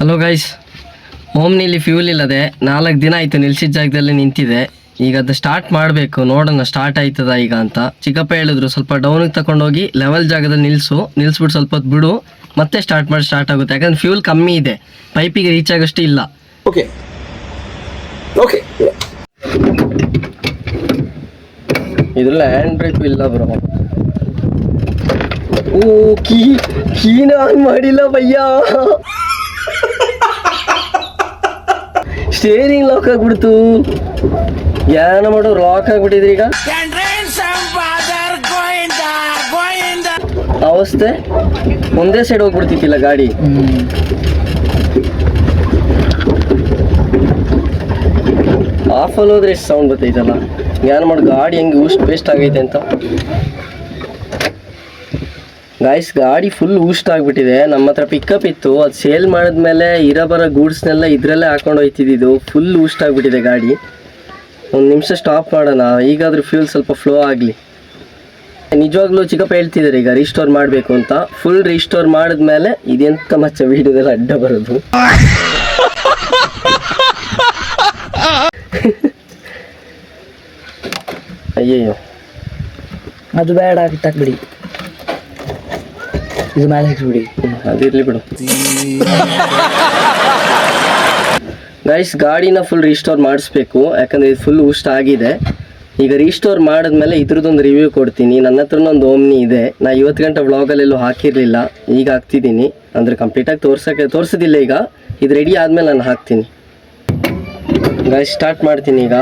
Hello guys, ಓಮ್ನಿಲಿ fuel ಇಲ್ಲದೆ 4 ದಿನ ಆಯಿತು, ನಿಲ್ಸಿದ ಜಾಗದಲ್ಲಿ ನಿಂತಿದೆ. ಈಗ ಅದು ಸ್ಟಾರ್ಟ್ ಮಾಡಬೇಕು, ನೋಡೋಣ ಸ್ಟಾರ್ಟ್ ಆಯ್ತದ ಈಗ ಅಂತ. ಚಿಕ್ಕಪ್ಪ ಹೇಳಿದ್ರು ಸ್ವಲ್ಪ ಡೌನಿಗೆ ತಗೊಂಡೋಗಿ ಲೆವೆಲ್ ಜಾಗದಲ್ಲಿ ನಿಲ್ಲಿಸ್ಬಿಟ್ಟು ಸ್ವಲ್ಪ ಹೊತ್ತು ಬಿಡು, ಮತ್ತೆ ಸ್ಟಾರ್ಟ್ ಆಗುತ್ತೆ. ಯಾಕಂದ್ರೆ ಫ್ಯೂಲ್ ಕಮ್ಮಿ ಇದೆ, ಪೈಪಿಗೆ ರೀಚ್ ಆಗೋಷ್ಟು ಇಲ್ಲ. ಓಕೆ ಓಕೆ, ಇದ್ರಲ್ಲಿ ಹ್ಯಾಂಡ್ ಬ್ರೇಕ್ ಇಲ್ಲ ಬ್ರೋ. ಓ ಕೀನ ಆನ್ ಮಾಡಿಲ್ಲ ಭಯ್ಯ, ಸ್ಟೇರಿಂಗ್ ಲಾಕ್ ಆಗ್ಬಿಡ್ತು. ಯಾನ ಮಾಡೋರು ಲಾಕ್ ಆಗ್ಬಿಟ್ಟಿದ್ರಿ ಈಗ. ಅವಸ್ಥೆ ಒಂದೇ ಸೈಡ್ ಹೋಗ್ಬಿಡ್ತಿತ್ತಿಲ್ಲ ಗಾಡಿ. ಆಫಲ್ಲಿ ಹೋದ್ರೆ ಎಷ್ಟು ಸೌಂಡ್ ಬರ್ತೈತಲ್ಲ. ಯಾನ ಮಾಡೋ ಗಾಡಿ ಹೆಂಗೆ ವೇಸ್ಟ್ ಆಗೈತೆ ಅಂತ. ಗಾಯ್ಸ್, ಗಾಡಿ ಫುಲ್ ಊಸ್ಟ್ ಆಗಿಬಿಟ್ಟಿದೆ. ನಮ್ಮ ಹತ್ರ ಪಿಕಪ್ ಇತ್ತು, ಅದು ಸೇಲ್ ಮಾಡಿದ್ಮೇಲೆ ಇರೋಬರೋ ಗೂಡ್ಸ್ನೆಲ್ಲ ಇದರಲ್ಲೇ ಹಾಕೊಂಡು ಹೋಯ್ತಿದ್ದು. ಫುಲ್ ಊಸ್ಟ್ ಆಗಿಬಿಟ್ಟಿದೆ ಗಾಡಿ. ಒಂದು ನಿಮಿಷ ಸ್ಟಾಪ್ ಮಾಡೋಣ, ಈಗಾದರೂ ಫ್ಯೂಲ್ ಸ್ವಲ್ಪ ಫ್ಲೋ ಆಗಲಿ. ನಿಜವಾಗ್ಲೂ ಚಿಕ್ಕಪ್ಪ ಹೇಳ್ತಿದ್ದಾರೆ ಈಗ ರೀಸ್ಟೋರ್ ಮಾಡಬೇಕು ಅಂತ. ಫುಲ್ ರೀಸ್ಟೋರ್ ಮಾಡಿದ್ಮೇಲೆ ಇದೆಂತ ಮಚ್ಚ ವೀಡಿಯೋದಲ್ಲಿ ಅಡ್ಡ ಬರೋದು. ಅಯ್ಯಯ್ಯೋ, ಅದು ಬೇಡ, ಬಿಡಿ, ಇದು ಮೇಲೆ ಹಾಕ್ಬಿಡಿ. ಅದಿರ್ಲಿ ಬಿಡು. ಗೈಸ್, ಗಾಡಿನ ಫುಲ್ ರೀಸ್ಟೋರ್ ಮಾಡಿಸ್ಬೇಕು, ಯಾಕಂದರೆ ಇದು ಫುಲ್ ಊಸ್ಟ್ ಆಗಿದೆ. ಈಗ ರೀಸ್ಟೋರ್ ಮಾಡಿದ್ಮೇಲೆ ಇದ್ರದ್ದೊಂದು ರಿವ್ಯೂ ಕೊಡ್ತೀನಿ. ನನ್ನ ಹತ್ರನೂ ಒಂದು ಓಮ್ನಿ ಇದೆ. ನಾ 50 ಗಂಟೆ ವ್ಲಾಗಲ್ಲೆಲ್ಲೂ ಹಾಕಿರಲಿಲ್ಲ, ಈಗ ಹಾಕ್ತಿದ್ದೀನಿ. ಅಂದರೆ ಕಂಪ್ಲೀಟಾಗಿ ತೋರಿಸೋದಿಲ್ಲ. ಈಗ ಇದು ರೆಡಿ ಆದಮೇಲೆ ನಾನು ಹಾಕ್ತೀನಿ. ಗೈಸ್, ಸ್ಟಾರ್ಟ್ ಮಾಡ್ತೀನಿ ಈಗ.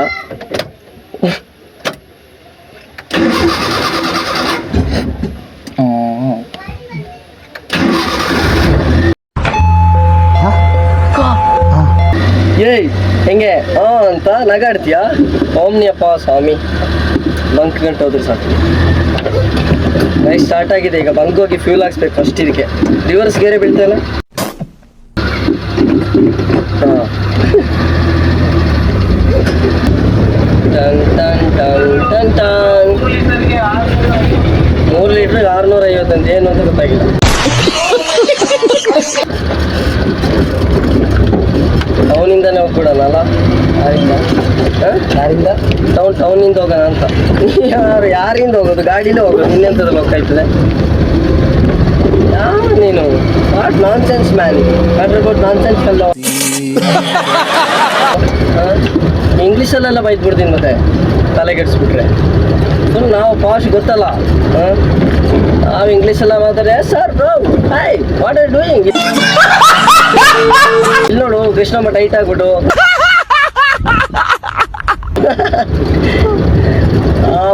ಏಯ್, ಹೆಂಗೆ ಅಂತ ನಗಾಡ್ತೀಯಾ? ಓಮ್ನಿಯಪ್ಪ ಸ್ವಾಮಿ, ಬಂಕ್ ಗಂಟೆ ಹೋದ್ರೆ ಸಾಕು. ಗೈಸ್, ಸ್ಟಾರ್ಟ್ ಆಗಿದೆ. ಈಗ ಬಂಕ್ ಹೋಗಿ ಫ್ಯೂಲ್ ಹಾಕ್ಸ್ಬೇಕು ಫಸ್ಟ್. ಇದಕ್ಕೆ ರಿವರ್ಸ್ ಗೇರೆ ಬೀಳ್ತಾಯಿಲ್ಲ. ಹಾಂ, ton ton ton ton ton. 3 ಲೀಟ್ರಿಗೆ 650 ಅಂತ ಏನು ಅಂತ ಗೊತ್ತಾಗಿಲ್ಲ. ಟೌನಿಂದನೇ ಹೋಗ್ಬಿಡೋಣಲ್ಲ, ಯಾರಿಂದ ಟೌನಿಂದ ಹೋಗೋಣ ಅಂತ. ಯಾರಿಂದ ಹೋಗೋದು? ಗಾಡಿಲೇ ಹೋಗೋದು, ಇನ್ನೆಂಥದ್ರಲ್ಲಿ ಹೋಗ್ತಾಯ್ತದೆ. ನೀನು what nonsense man, about nonsense fellow. ಇಂಗ್ಲೀಷಲ್ಲೆಲ್ಲ ಬೈದ್ಬಿಡ್ತೀನಿ ಮತ್ತೆ ತಲೆಗೆಡ್ಸ್ಬಿಟ್ರೆ. ಫುಲ್ ನಾವು ಪಾಶ್ ಗೊತ್ತಲ್ಲ, ನಾವು ಇಂಗ್ಲೀಷೆಲ್ಲ ಮಾತಾಡಿ sir bro hi what are doing. ಇಲ್ಲಿ ನೋಡು, ಕೃಷ್ಣಮ್ಮ ಟೈಟ್ ಆಗ್ಬಿಟ್ಟು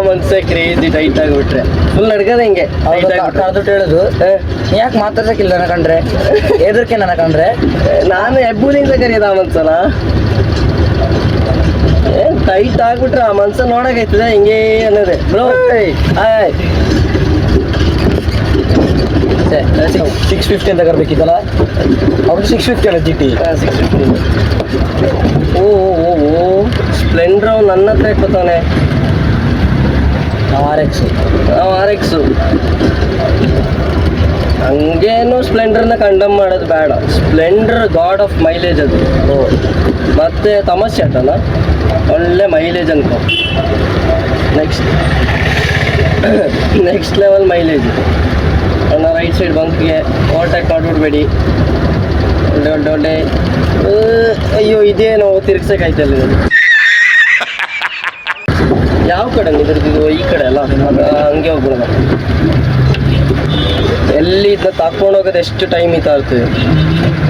ಮನ್ಸೆ ಕ್ರೇಜಿ ಟೈಟ್ ಆಗಿಬಿಟ್ರೆ ಫುಲ್ ನಡ್ಗದ ಹಿಂಗೆ ಅದು ಹೇಳುದು. ಯಾಕೆ ಮಾತಾಡ್ಸಕ್ಕಿಲ್ಲ ನನಕಂಡ್ರೆ, ಎದರ್ಕೆ ನನಕಂಡ್ರೆ ನಾನು ಹೆಬ್ಬೂಲಿಂದ ಕರೀದ ಆ ಮನ್ಸನ. ಏನ್ ಟೈಟ್ ಆಗ್ಬಿಟ್ರೆ ಆ ಮನ್ಸ ನೋಡಕೈತದೆ ಹಿಂಗೆ ಅನ್ನೋದೆ ಬ್ರೋ. ಹಾಯ್ 650 ಅಂತ ಕರ್ಬೇಕಿತ್ತಲ್ಲ, ಅವ್ರು 650 ಅಲ್ಲ GT. 650. ಓ ಸ್ಪ್ಲೆಂಡ್ರ್ ಅವ್ನು ನನ್ನ ಹತ್ರ ಇಟ್ಕೊತಾನೆ. RX ಹಂಗೇನು ಸ್ಪ್ಲೆಂಡರ್ನ ಕಂಡಮ್ ಮಾಡೋದು ಬೇಡ. ಸ್ಪ್ಲೆಂಡರ್ ಗಾಡ್ ಆಫ್ ಮೈಲೇಜ್ ಅದು. ಮತ್ತೆ ತಮಸ್ಸೆ ಆಟಲ್ಲ, ಒಳ್ಳೆ ಮೈಲೇಜ್ ಅನ್ಕೋ. Next level mileage. ನನ್ನ ರೈಟ್ ಸೈಡ್ ಬಂಕ್ಗೆ ಓವರ್ಟೇಕ್ ಮಾಡಿಬಿಡ್ಬೇಡಿ. ಒಳ್ಳೆ ಅಯ್ಯೋ, ಇದೇನೋ ತಿರ್ಗ್ಸಕ್ಕಾಯ್ತಲ್ಲ. ಯಾವ ಕಡೆ ಇದ್ರದ್ದು? ಈ ಕಡೆ ಅಲ್ಲ, ಹಂಗೆ ಹೋಗ್ಬಿಡೋಣ. ಎಲ್ಲಿ ಇದನ್ನ ತಕೊಂಡು ಹೋಗೋದು ಎಷ್ಟು ಟೈಮ್ ಇರ್ತದೆ.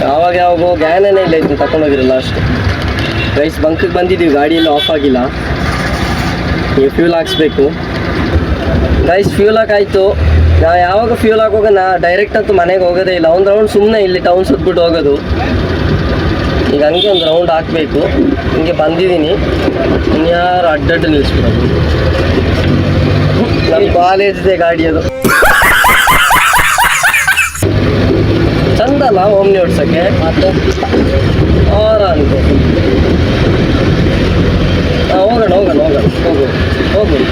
ಯಾವಾಗ ಗ್ಯಾನೇನೇ ಇಲ್ಲ, ಇದನ್ನ ತಗೊಂಡೋಗಿರಲ್ಲ ಅಷ್ಟು. ಗೈಸ್, ಬಂಕಿಗೆ ಬಂದಿದ್ದೀವಿ, ಗಾಡಿಯಲ್ಲಿ ಆಫ್ ಆಗಿಲ್ಲ. ಈಗ ಫ್ಯೂಲ್ ಹಾಕ್ಸ್ಬೇಕು. ಗೈಸ್, ಫ್ಯೂಲ್ ಹಾಕಾಯ್ತು. ನಾ ಯಾವಾಗ ಫ್ಯೂಲ್ ಹಾಕೋಗ ಡೈರೆಕ್ಟ್ ಅಂತೂ ಮನೆಗೆ ಹೋಗೋದೇ ಇಲ್ಲ. ಒಂದು ರೌಂಡ್ ಸುಮ್ಮನೆ ಇಲ್ಲಿ ಟೌನ್ ಸುತ್ಬಿಟ್ಟು ಹೋಗೋದು. ಈಗ ಹಂಗೆ ಒಂದು ರೌಂಡ್ ಹಾಕಬೇಕು. ಹಿಂಗೆ ಬಂದಿದ್ದೀನಿ, ಇನ್ಯಾರು ಅಡ್ಡಡ್ಡು ನಿಲ್ಲಿಸ್ಬಿಡೋದು. ನಮ್ಮ ಕಾಲೇಜಿದೆ ಗಾಡಿ ಅದು. ಚಂದಲ್ಲ ಓಮ್ನಿ ಓಡ್ಸೋಕ್ಕೆ. ಮತ್ತೆ ಅನ್ಕೋ. ಹೋಗೋಣ.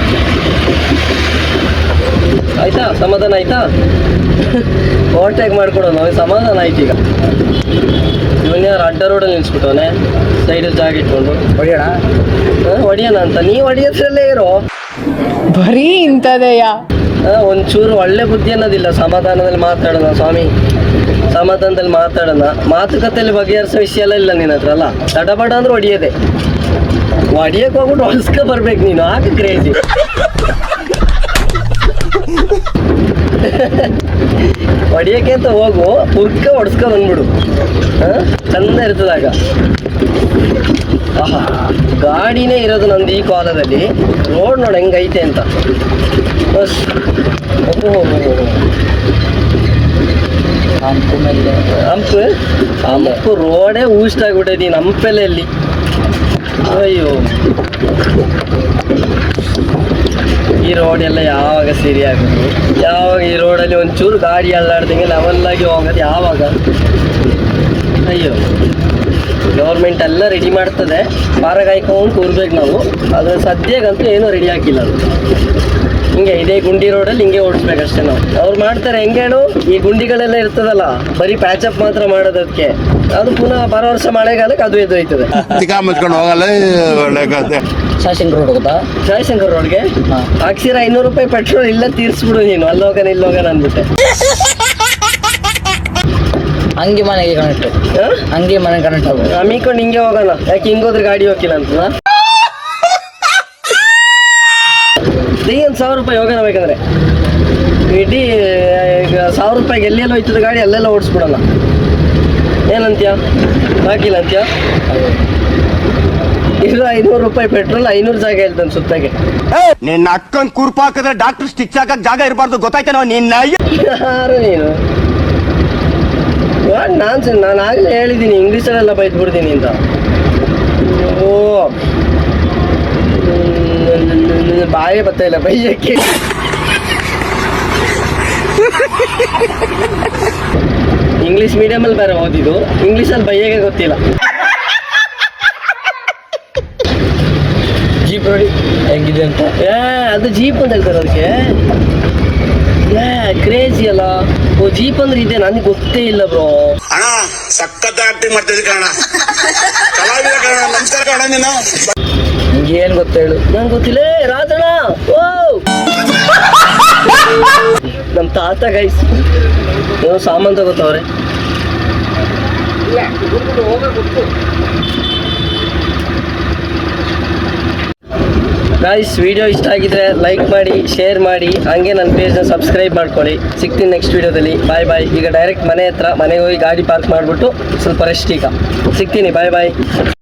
ಆಯ್ತಾ? ಸಮಾಧಾನ ಆಯ್ತಾ? ಓವರ್ಟೇಕ್ ಮಾಡ್ಕೊಡೋಣ, ಸಮಾಧಾನ ಆಯ್ತು. ಈಗ ಇವನ್ ರೋಡಲ್ಲಿ ನಿಲ್ಸ್ಬಿಟ್ಟವನೆ ಸೈಡಲ್ಲಿ ಜಾಗ ಇಟ್ಕೊಂಡು. ಹೊಡಿಯೋಣ. ಹೊಡಿಯೋಣ ಅಂತ ನೀ ಹೊಡಿಯೋದ್ರಲ್ಲೇ ಇರೋ. ಬರೀ ಇಂಥದೆಯಾ? ಒಂಚೂರು ಒಳ್ಳೆ ಬುದ್ಧಿ ಅನ್ನೋದಿಲ್ಲ. ಸಮಾಧಾನದಲ್ಲಿ ಮಾತಾಡೋಣ ಸ್ವಾಮಿ, ಸಮಾಧಾನದಲ್ಲಿ ಮಾತಾಡೋಣ. ಮಾತುಕತೆಯಲ್ಲಿ ಬಗೆಹರಿಸೋ ವಿಷಯ ಎಲ್ಲ ಇಲ್ಲ ನಿನ್ನ ಹತ್ರ ಅಲ್ಲ. ತಡಬಡ ಅಂದ್ರೆ ಹೊಡಿಯೋದೆ. ಹೊಡಿಯಕ್ಕೆ ಹೋಗ್ಬಿಟ್ಟು ಹೊಲ್ಸ್ಕೊ ಬರ್ಬೇಕು ನೀನು. ಆಗ ಕ್ರೇಜಿ. ಹೊಡಿಯಕ್ಕೆ ಅಂತ ಹೋಗು, ಹೊಡ್ಸ್ಕೊ ಬಂದ್ಬಿಡು. ಚಂದ ಇರ್ತದಾಗ. ಆಹಾ, ಗಾಡಿನೇ ಇರೋದು ನಂದು ಈ ಕಾಲದಲ್ಲಿ. ರೋಡ್ ನೋಡಿ ಹೆಂಗೈತೆ ಅಂತ. Bus hump ರೋಡೇ ಊಷ್ಟಾಗ್ಬಿಟ್ಟೈತಿ. ಹಂಪೆಲ್ಲಿ ಅಯ್ಯೋ, ಈ ರೋಡ್ ಎಲ್ಲ ಯಾವಾಗ ಸರಿ ಆಗೋದು? ಯಾವಾಗ ಈ ರೋಡಲ್ಲಿ ಒಂಚೂರು ಗಾಡಿ ಅಲ್ಲಾಡ್ದಂಗೆ ಲೆವೆಲ್ಲಾಗಿ ಹೋಗೋದು ಯಾವಾಗ? ಅಯ್ಯೋ, ಗೌರ್ಮೆಂಟ್ ಎಲ್ಲ ರೆಡಿ ಮಾಡ್ತದೆ, ಪಾರ ಕಾಯ್ಕೊಂಡು ಕೂರ್ಬೇಕು ನಾವು. ಅದು ಸದ್ಯಕ್ಕಂತೂ ಏನೂ ರೆಡಿ ಹಾಕಿಲ್ಲ. ಅದು ಹಿಂಗೆ ಇದೇ ಗುಂಡಿ ರೋಡಲ್ಲಿ ಹಿಂಗೆ ಓಡಿಸ್ಬೇಕಷ್ಟೇ ನಾವು. ಅವ್ರು ಮಾಡ್ತಾರೆ ಹೆಂಗೆ ಹೇಳು, ಈ ಗುಂಡಿಗಳೆಲ್ಲ ಇರ್ತದಲ್ಲ, ಬರೀ ಪ್ಯಾಚಪ್ ಮಾತ್ರ ಮಾಡೋದಕ್ಕೆ. ಅದು ಪುನಃ ಬರೋ ವರ್ಷ ಮಳೆಗಾಲಕ್ಕೆ ಅದು ಎದ್ದೋಯ್ತದೆ. ಶಾಸಂಕರ್ ರೋಡ್ ಗೊತ್ತಾ? ಜಯಶಂಕರ್ ರೋಡ್ಗೆ ಹಾಕ್ಸಿರ 500 ರೂಪಾಯಿ ಪೆಟ್ರೋಲ್ ಇಲ್ಲ ತೀರ್ಸ್ಬಿಡು ನೀನು. ಅಲ್ಲೋಗನ ಇಲ್ಲೋಗನ ಅಂದ್ಬಿಟ್ಟೆ. ಹಂಗೆ ಮನೆಗೆ ಕನೆಕ್ಟ್, ಹಂಗೆ ಮನೆಗೆ ಕನೆಕ್ಟ್ ಆಗೋದು. ಅಮ್ಮಿಕೊಂಡು ಹಿಂಗೆ ಹೋಗೋಣ. ಯಾಕೆ ಹಿಂಗೋದ್ರೆ ಗಾಡಿ ಹೋಗಿಲ್ಲ ಅಂತ ಒಂದು 1000 ರೂಪಾಯಿ ಹೋಗೋಣ. ಬೇಕಂದ್ರೆ ಇಡೀ ಈಗ 1000 ರೂಪಾಯಿಗೆ ಎಲ್ಲೆಲ್ಲ ಹೋಯ್ತದ ಗಾಡಿ ಅಲ್ಲೆಲ್ಲ ಓಡಿಸ್ಬಿಡಲ್ಲ. ಏನಂತ್ಯ? ಹಾಕಿಲ್ಲ ಅಂತ್ಯ? ಇದು 500 ರೂಪಾಯಿ ಪೆಟ್ರೋಲ್, 500 ಜಾಗ ಹೇಳ್ತಾನೆ ಸುತ್ತಾಗೆ. ನಿನ್ನ ಅಕ್ಕನ್ ಕುರ್ಪ ಹಾಕಿದ್ರೆ ಡಾಕ್ಟರ್ ಸ್ಟಿಚ್ ಹಾಕಕ್ ಜಾಗ ಇರಬಾರ್ದು, ಗೊತ್ತಾಯ್ತೇನೋ ನಿನ್ನ? ಯಾರು ನೀನು? ನಾನು ಆಗಲೇ ಹೇಳಿದ್ದೀನಿ ಇಂಗ್ಲೀಷಲ್ಲೆಲ್ಲ ಬೈದ್ಬಿಡ್ತೀನಿ ಅಂತ. ಓ, ಬಾಯೇ ಬರ್ತಾ ಇಲ್ಲ ಬೈಯಕ್ಕೆ. ಇಂಗ್ಲೀಷ್ ಮೀಡಿಯಮಲ್ಲಿ ಬೇರೆ ಓದಿದ್ದು, ಇಂಗ್ಲೀಷಲ್ಲಿ ಬೈಯಕ್ಕೆ ಗೊತ್ತಿಲ್ಲ. ಜೀಪ್ ನೋಡಿ ಹೆಂಗಿದೆ ಅಂತ. ಅದು ಜೀಪ್ ಅಂತ ಹೇಳ್ತಾರೆ ಅದಕ್ಕೆ. ಕ್ರೇಜಿ ಅಲ್ಲ. ಓ, ಜೀಪ್ ಅಂದ್ರೆ ಇದೆ, ನನಗೆ ಗೊತ್ತೇ ಇಲ್ಲ ಬ್ರೋ. ಅಣ್ಣ ಸಖತ್ ಆಕ್ಟಿಂಗ್ ಮಾಡ್ತಿದ್ದೆ ಕಣ, ಕಲಾವಿದ ಕಣ. ನಮಸ್ಕಾರ ಕಣ. ನೀನು ನಿಂಗೆ ಏನ್ ಗೊತ್ತ ಹೇಳು? ನಂಗೆ ಗೊತ್ತಿಲ್ಲ. ರಾಜಣ್ಣ, ಓ ನಮ್ಮ ತಾತ ಗೈಸ್ ಏನೋ ಸಾಮಾನು ತಗೋತಾವ್ರೆ. ಗೈಸ್, ವಿಡಿಯೋ ಇಷ್ಟ ಆಗಿದ್ರೆ ಲೈಕ್ ಮಾಡಿ, ಶೇರ್ ಮಾಡಿ, ಹಂಗೆ ನನ್ನ ಪೇಜ್ನ ಸಬ್ಸ್ಕ್ರೈಬ್ ಮಾಡ್ಕೊಳ್ಳಿ. ಸಿಗ್ತೀನಿ ನೆಕ್ಸ್ಟ್ ವಿಡಿಯೋದಲ್ಲಿ. ಬಾಯ್ ಬಾಯ್. ಈಗ ಡೈರೆಕ್ಟ್ ಮನೆಗೆ ಹೋಗಿ ಗಾಡಿ ಪಾರ್ಕ್ ಮಾಡಿಬಿಟ್ಟು ಸ್ವಲ್ಪ ರೆಸ್ಟ್. ಈಗ ಸಿಗ್ತೀನಿ. ಬಾಯ್ ಬಾಯ್.